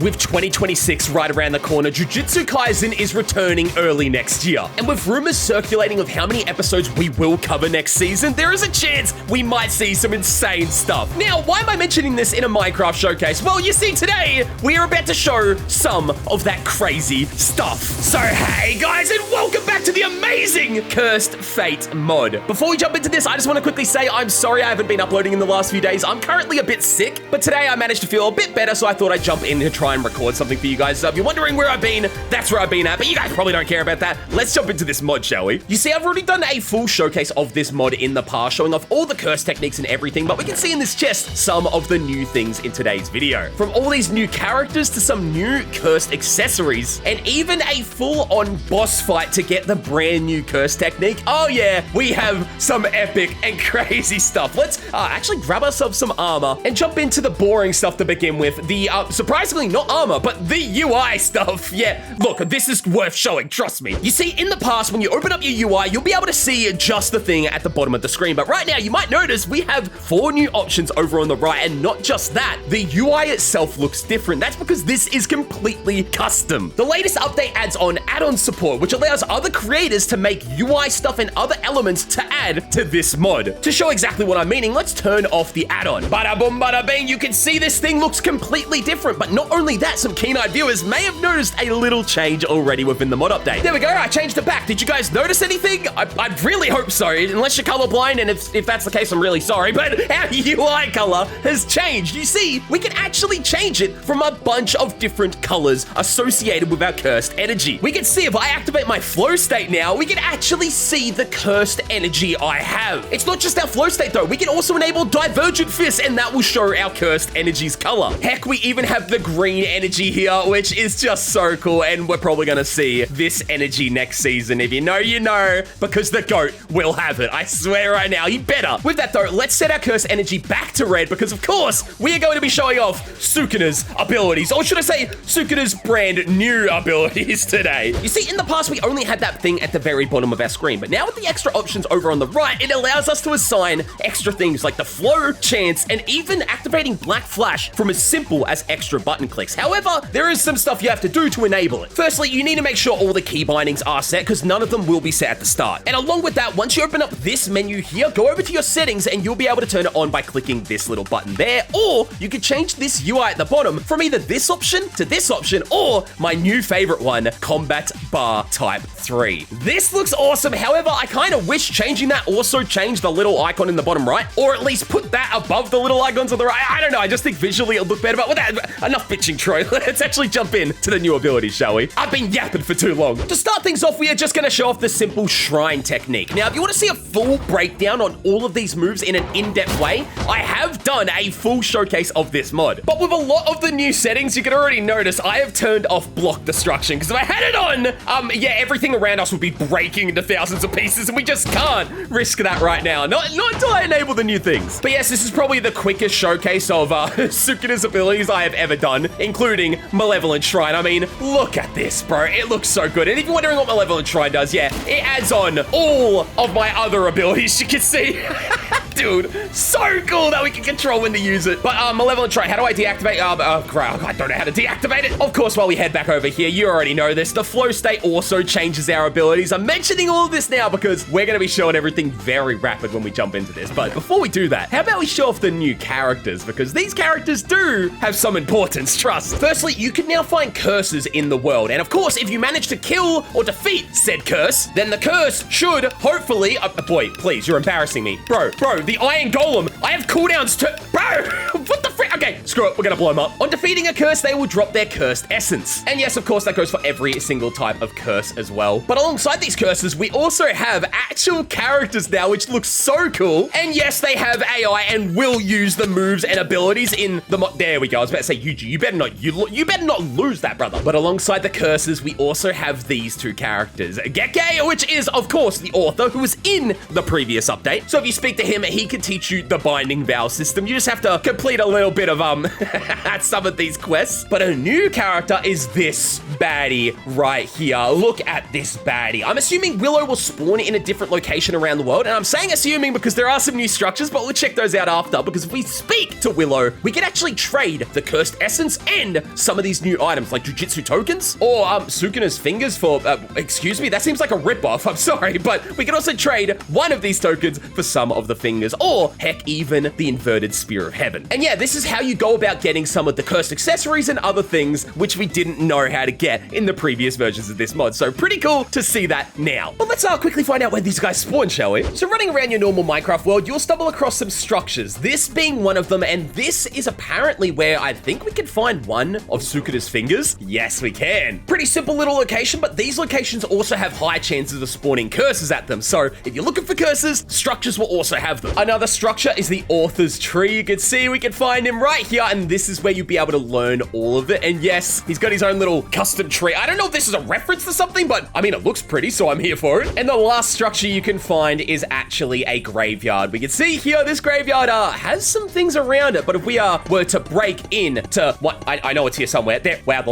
With 2026 right around the corner, Jujutsu Kaisen is returning early next year. And with rumors circulating of how many episodes we will cover next season, there is a chance we might see some insane stuff. Now, why am I mentioning this in a Minecraft showcase? Well, you see, today, we are about to show some of that crazy stuff. So, hey guys, and welcome back to the amazing Cursed Fate mod. Before we jump into this, I just want to quickly say I'm sorry I haven't been uploading in the last few days. I'm currently a bit sick, but today I managed to feel a bit better, so I thought I'd jump in to try and record something for you guys. So if you're wondering where I've been, that's where I've been at, but you guys probably don't care about that. Let's jump into this mod, shall we? You see, I've already done a full showcase of this mod in the past, showing off all the curse techniques and everything, but we can see in this chest some of the new things in today's video. From all these new characters to some new cursed accessories, and even a full-on boss fight to get the brand new curse technique. Oh yeah, we have some epic and crazy stuff. Let's actually grab ourselves some armor and jump into the boring stuff to begin with. The surprisingly not armor, but the UI stuff. Yeah, look, this is worth showing, trust me. You see, in the past, when you open up your UI, you'll be able to see just the thing at the bottom of the screen, but right now, you might notice we have 4 new options over on the right, and not just that, the UI itself looks different. That's because this is completely custom. The latest update adds on add-on support, which allows other creators to make UI stuff and other elements to add to this mod. To show exactly what I'm meaning, let's turn off the add-on. Bada boom, bada bing, you can see this thing looks completely different, but not only that, some keen-eyed viewers may have noticed a little change already within the mod update. There we go, I changed it back. Did you guys notice anything? I really hope so, unless you're colorblind, and if that's the case, I'm really sorry, but our UI color has changed. You see, we can actually change it from a bunch of different colors associated with our cursed energy. We can see if I activate my flow state now, we can actually see the cursed energy I have. It's not just our flow state though, we can also enable divergent fists, and that will show our cursed energy's color. Heck, we even have the green energy here, which is just so cool, and we're probably gonna see this energy next season. If you know, you know, because the GOAT will have it. I swear right now, he better. With that though, let's set our curse energy back to red, because of course, we are going to be showing off Sukuna's abilities, or should I say, Sukuna's brand new abilities today. You see, in the past, we only had that thing at the very bottom of our screen, but now with the extra options over on the right, it allows us to assign extra things like the flow, chance, and even activating black flash from as simple as extra button clicks. However, there is some stuff you have to do to enable it. Firstly, you need to make sure all the key bindings are set, because none of them will be set at the start. And along with that, once you open up this menu here, go over to your settings and you'll be able to turn it on by clicking this little button there, or you can change this UI at the bottom from either this option to this option, or my new favorite one, Combat Bar Type 3. This looks awesome. However, I kind of wish changing that also changed the little icon in the bottom right, or at least put that above the little icons on the right. I don't know. I just think visually it'll look better, but with that, enough bitching, Troy. Let's actually jump in to the new abilities, shall we? I've been yapping for too long. To start things off, we are just going to show off the simple shrine technique. Now, if you want to see a full breakdown on all of these moves in an in-depth way, I have done a full showcase of this mod. But with a lot of the new settings, you can already notice I have turned off block destruction, because if I had it on, yeah, everything around us would be breaking into thousands of pieces, and we just can't risk that right now. Not until I enable the new things. But yes, this is probably the quickest showcase of Sukuna's abilities I have ever done, including Malevolent Shrine. I mean, look at this, bro. It looks so good. And if you're wondering what Malevolent Shrine does, yeah, it adds on all of my other abilities, you can see. Dude, so cool that we can control when to use it. But Malevolent Shrine, how do I deactivate? Crap, I don't know how to deactivate it. Of course, while we head back over here, you already know this. The flow state also changes our abilities. I'm mentioning all of this now because we're going to be showing everything very rapid when we jump into this. But before we do that, how about we show off the new characters? Because these characters do have some importance, trust. Firstly, you can now find curses in the world. And of course, if you manage to kill or defeat said curse, then the curse should hopefully... boy, please, you're embarrassing me. Bro, the Iron Golem. I have cooldowns to... Bro, what the frick? Okay, screw it. We're going to blow them up. On defeating a curse, they will drop their cursed essence. And yes, of course, that goes for every single type of curse as well. But alongside these curses, we also have actual characters now, which looks so cool. And yes, they have AI and will use the moves and abilities in the mod. There we go. I was about to say, you better not lose that, brother. But alongside the curses, we also have these two characters. Geke, which is, of course, the author who was in the previous update. So if you speak to him, he can teach you the binding vow system. You just have to complete a little bit bit of some of these quests. But a new character is this baddie right here. Look at this baddie. I'm assuming Willow will spawn in a different location around the world, and I'm saying assuming because there are some new structures, but we'll check those out after, because if we speak to Willow, we can actually trade the cursed essence and some of these new items like Jujutsu tokens or Sukuna's fingers for, excuse me, that seems like a ripoff, I'm sorry, but we can also trade one of these tokens for some of the fingers, or heck, even the inverted spear of heaven. And yeah, this is how you go about getting some of the cursed accessories and other things which we didn't know how to get in the previous versions of this mod. So pretty cool to see that now. But let's quickly find out where these guys spawn, shall we? So running around your normal Minecraft world, you'll stumble across some structures, this being one of them, and this is apparently where I think we can find one of Sukuna's fingers. Yes, we can. Pretty simple little location, but these locations also have high chances of spawning curses at them. So if you're looking for curses, structures will also have them. Another structure is the author's tree. You can see we can find him right here, and this is where you'll be able to learn all of it. And yes, he's got his own little custom tree. I don't know if this is a reference to something, but I mean, it looks pretty, so I'm here for it. And the last structure you can find is actually a graveyard. We can see here, this graveyard has some things around it, but if we were to break in to what, I know it's here somewhere. There, wow, the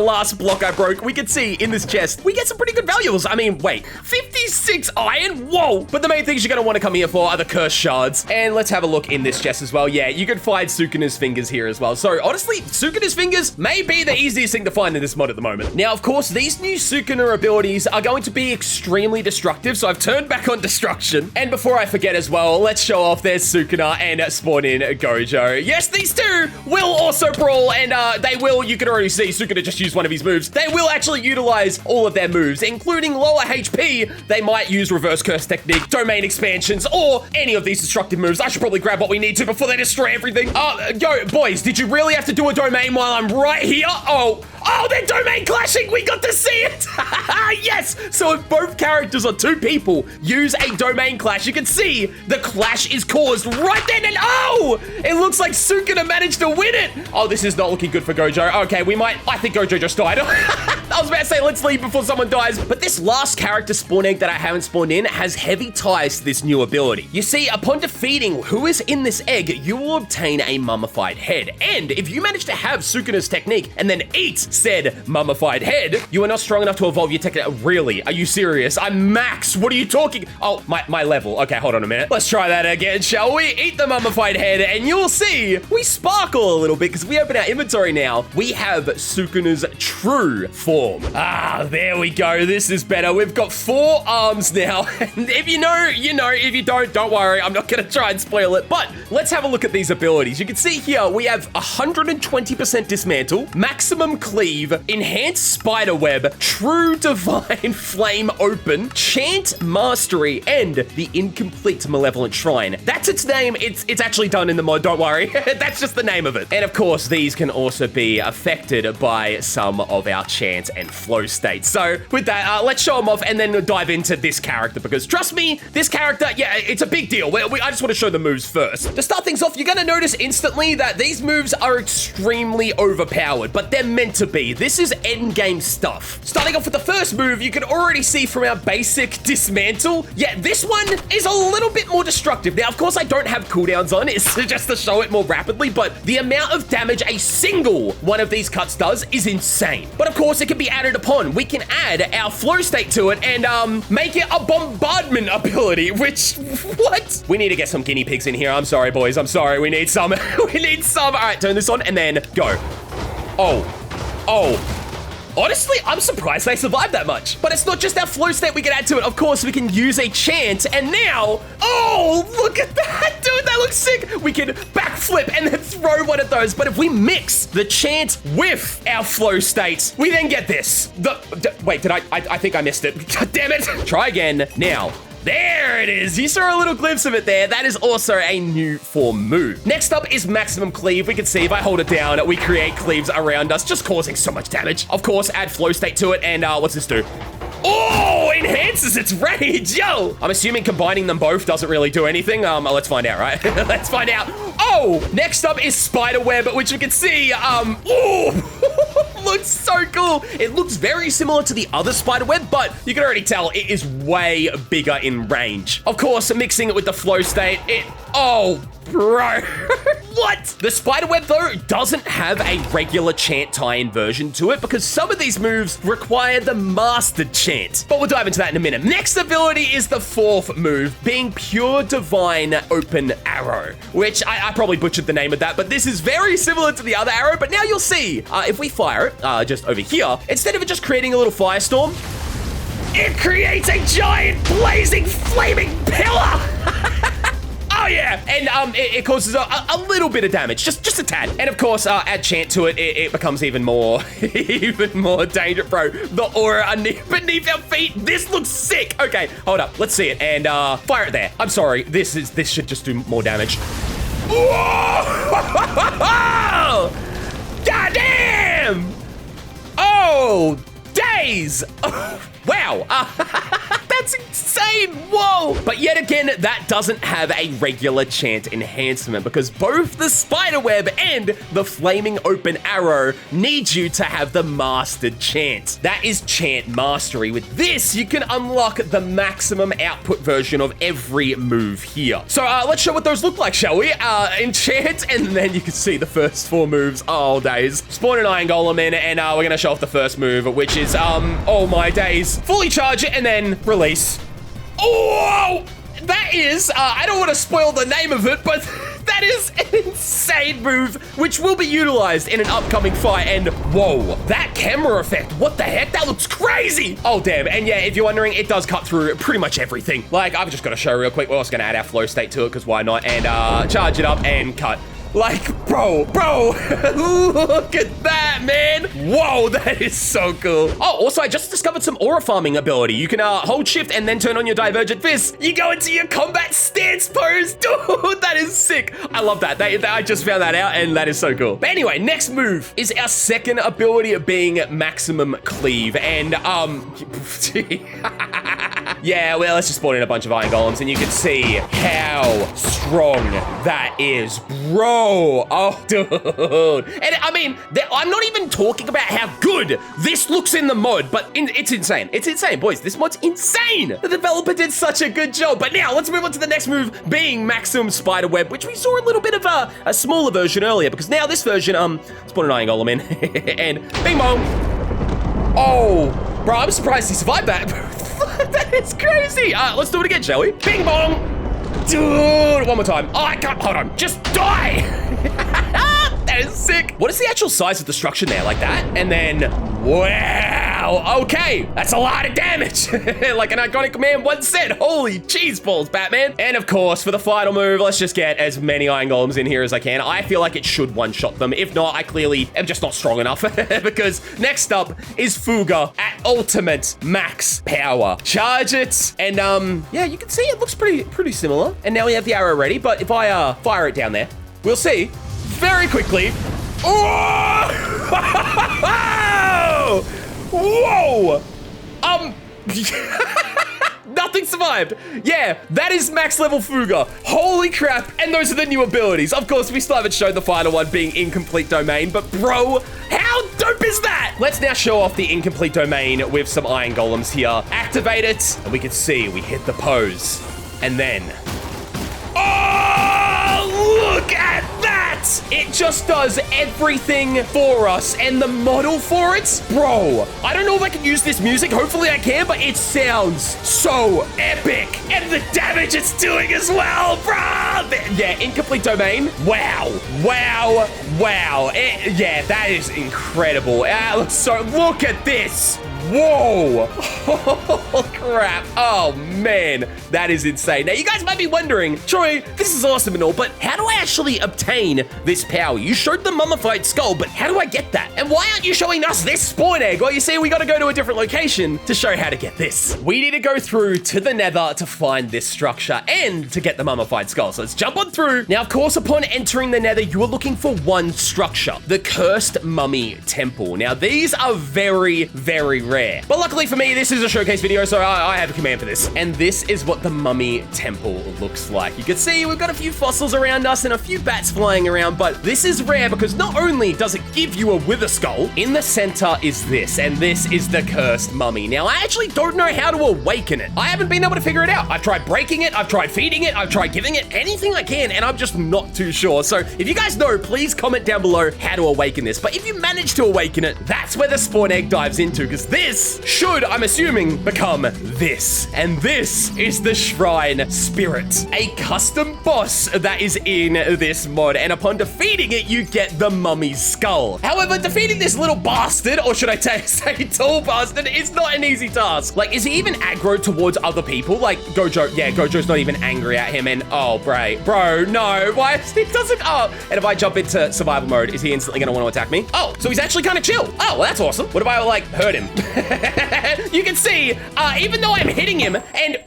last block I broke, we can see in this chest, we get some pretty good valuables. I mean, wait, 56 iron? Whoa! But the main things you're gonna want to come here for are the cursed shards. And let's have a look in this chest as well. Yeah, you can find Sukuna's fingers here as well. So honestly, Sukuna's fingers may be the easiest thing to find in this mod at the moment. Now, of course, these new Sukuna abilities are going to be extremely destructive, so I've turned back on destruction. And before I forget as well, let's show off their Sukuna and spawn in Gojo. Yes, these two will also brawl, and they will, you can already see Sukuna just use one of his moves. They will actually utilize all of their moves, including lower HP. They might use reverse curse technique, domain expansions, or any of these destructive moves. I should probably grab what we need to before they destroy everything. Yo, boys, did you really have to do a domain while I'm right here? Oh, they're domain clashing. We got to see it. Yes. So if both characters or two people use a domain clash, you can see the clash is caused right then. And oh, it looks like Sukuna managed to win it. Oh, this is not looking good for Gojo. Okay, I think Gojo just died. I was about to say, let's leave before someone dies. But this last character spawn egg that I haven't spawned in has heavy ties to this new ability. You see, upon defeating who is in this egg, you will obtain a mummified head. And if you manage to have Sukuna's technique and then eat said mummified head, you are not strong enough to evolve your technique. Really? Are you serious? I'm max. What are you talking? Oh, my level. Okay, hold on a minute. Let's try that again, shall we? Eat the mummified head, and you'll see we sparkle a little bit because we open our inventory now. We have Sukuna's true form. There we go. This is better. We've got 4 arms now. And if you know, you know. If you don't worry. I'm not going to try and spoil it. But let's have a look at these abilities. You can see here we have 120% dismantle, maximum cleave, enhanced spider web, true divine flame open, chant mastery, and the incomplete malevolent shrine. That's its name. It's actually done in the mod. Don't worry. That's just the name of it. And of course, these can also be affected by some of our chants and flow states. So with that, let's show them off and then dive into this character, because trust me, this character, yeah, it's a big deal. I just want to show the moves first. To start things off, you're going to notice instantly that these moves are extremely overpowered, but they're meant to be. This is endgame stuff. Starting off with the first move, you can already see from our basic dismantle, yeah, this one is a little bit more destructive. Now, of course, I don't have cooldowns on. It's just to show it more rapidly, but the amount of damage a single one of these cuts does is insane. But of course, it can be added upon. We can add our flow state to it and make it a bombardment ability, which, what? We need to get some guinea pigs in here. I'm sorry, boys. I'm sorry. We need some. We need some. All right, turn this on and then go. Oh. Honestly, I'm surprised they survived that much. But it's not just our flow state we can add to it. Of course, we can use a chant, and now, oh, look at that, dude, that looks sick. We can backflip and then throw one of those. But if we mix the chant with our flow state, we then get this. Wait, I think I missed it. God damn it. Try again now. There it is. You saw a little glimpse of it there. That is also a new form move. Next up is maximum cleave. We can see if I hold it down, we create cleaves around us, just causing so much damage. Of course, add flow state to it, and what's this do? Oh, enhances its rage, yo! I'm assuming combining them both doesn't really do anything. Let's find out, right? Let's find out. Oh, next up is spider web, which you can see, looks so cool. It looks very similar to the other spider web, but you can already tell it is way bigger in range. Of course, mixing it with the flow state, oh, bro. What? The spiderweb, though, doesn't have a regular Chant tie-in version to it because some of these moves require the mastered Chant. But we'll dive into that in a minute. Next ability is the fourth move, being Pure Divine Open Arrow, which I probably butchered the name of that, but this is very similar to the other arrow, but now you'll see. If we fire it, just over here, instead of it just creating a little firestorm, it creates a giant, blazing, flaming pillar! Oh yeah, and it causes a little bit of damage, just a tad. And of course, add Chant to it, it becomes even more, even more dangerous, bro. The aura beneath our feet, this looks sick. Okay, hold up, let's see it, and fire it there. I'm sorry, this should just do more damage. Whoa! God damn! Oh, days! Oh, wow. That's insane. Whoa. But yet again, that doesn't have a regular Chant enhancement because both the spiderweb and the flaming open arrow need you to have the mastered Chant. That is Chant mastery. With this, you can unlock the maximum output version of every move here. So let's show what those look like, shall we? In Chant, and then you can see the first four moves. Oh, days. Spawn an Iron Golem in, and we're going to show off the first move, which is, oh my days. Fully charge it and then release. Oh, that is, I don't want to spoil the name of it, but that is an insane move, which will be utilized in an upcoming fight. And whoa, that camera effect, what the heck? That looks crazy. Oh, damn. And yeah, if you're wondering, it does cut through pretty much everything. Like, I've just got to show real quick. We're also going to add our flow state to it, because why not? And charge it up and cut. Like, bro, look at that, man. Whoa, that is so cool. Oh, also, I just discovered some aura farming ability. You can hold shift and then turn on your divergent fist. You go into your combat stance pose. Dude, that is sick. I love that. I just found that out, and that is so cool. But anyway, next move is our second ability of being maximum cleave. And, yeah, well, let's just spawn in a bunch of Iron Golems, and you can see how strong that is, bro. Oh, dude. And I mean, I'm not even talking about how good this looks in the mod, but it's insane. It's insane, boys. This mod's insane. The developer did such a good job. But now let's move on to the next move, being Maximum Spiderweb, which we saw a little bit of a smaller version earlier, because now this version, let's put an Iron Golem in, and bing bong. Oh, bro, I'm surprised he survived that. That is crazy. Let's do it again, shall we? Bing bong. Dude, one more time. Oh, I can't. Hold on. Just die. That is sick. What is the actual size of destruction there? Like that? And then, wow. Okay. That's a lot of damage. Like an iconic man once said. Holy cheese balls, Batman. And of course, for the final move, let's just get as many Iron Golems in here as I can. I feel like it should one-shot them. If not, I clearly am just not strong enough. Because next up is Fuga at ultimate max power. Charge it. And yeah, you can see it looks pretty similar. And now we have the arrow ready. But if I fire it down there, we'll see very quickly. Oh! Whoa! Nothing survived. Yeah, that is max level Fuga. Holy crap. And those are the new abilities. Of course, we still haven't shown the final one being Incomplete Domain, but bro, how dope is that? Let's now show off the Incomplete Domain with some Iron Golems here. Activate it, and we can see we hit the pose. And then, oh, look at that! It just does everything for us, and the model for it, bro, I don't know if I can use this music, hopefully I can, but it sounds so epic, and the damage it's doing as well, bro! Yeah, Incomplete Domain, wow. Yeah, that is incredible. So look at this. Whoa! Oh, crap. Oh, man. That is insane. Now, you guys might be wondering, Troy, this is awesome and all, but how do I actually obtain this power? You showed the mummified skull, but how do I get that? And why aren't you showing us this spawn egg? Well, you see, we got to go to a different location to show how to get this. We need to go through to the Nether to find this structure and to get the mummified skull. So let's jump on through. Now, of course, upon entering the Nether, you are looking for one structure, the Cursed Mummy Temple. Now, these are very, very rare. But luckily for me, this is a showcase video, so I have a command for this. And this is what the mummy temple looks like. You can see we've got a few fossils around us and a few bats flying around, but this is rare because not only does it give you a wither skull, in the center is this, and this is the cursed mummy. Now, I actually don't know how to awaken it. I haven't been able to figure it out. I've tried breaking it, I've tried feeding it, I've tried giving it anything I can, and I'm just not too sure. So if you guys know, please comment down below how to awaken this. But if you manage to awaken it, that's where the spawn egg dives into, because this should, I'm assuming, become this. And this is the Shrine Spirit, a custom boss that is in this mod. And upon defeating it, you get the mummy's skull. However, defeating this little bastard, or should I say tall bastard, is not an easy task. Like, is he even aggro towards other people? Like, Gojo, yeah, Gojo's not even angry at him. And, oh, bro, no. Why? It doesn't, oh. And if I jump into survival mode, is he instantly going to want to attack me? Oh, so he's actually kind of chill. Oh, well, that's awesome. What if I, like, hurt him? You can see, even though I'm hitting him, and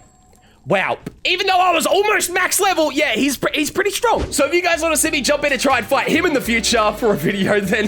wow, even though I was almost max level, yeah, he's pretty strong. So if you guys want to see me jump in and try and fight him in the future for a video, then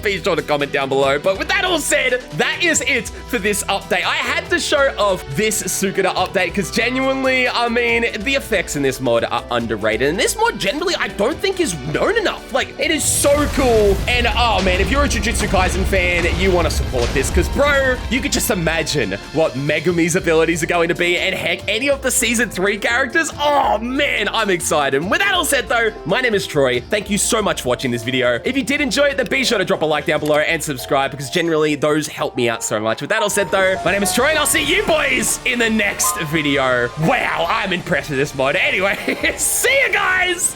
be sure to comment down below. But with that all said, that is it for this update. I had to show off this Sukuna update because genuinely, I mean, the effects in this mod are underrated. And this mod generally, I don't think is known enough. Like, it is so cool. And oh man, if you're a Jujutsu Kaisen fan, you want to support this because bro, you could just imagine what Megumi's abilities are going to be. And heck, any of the Season 3 characters. Oh man, I'm excited. With that all said though, my name is Troy. Thank you so much for watching this video. If you did enjoy it, then be sure to drop a like down below and subscribe because generally those help me out so much. With that all said though, my name is Troy and I'll see you boys in the next video. Wow, I'm impressed with this mod. Anyway, see you guys.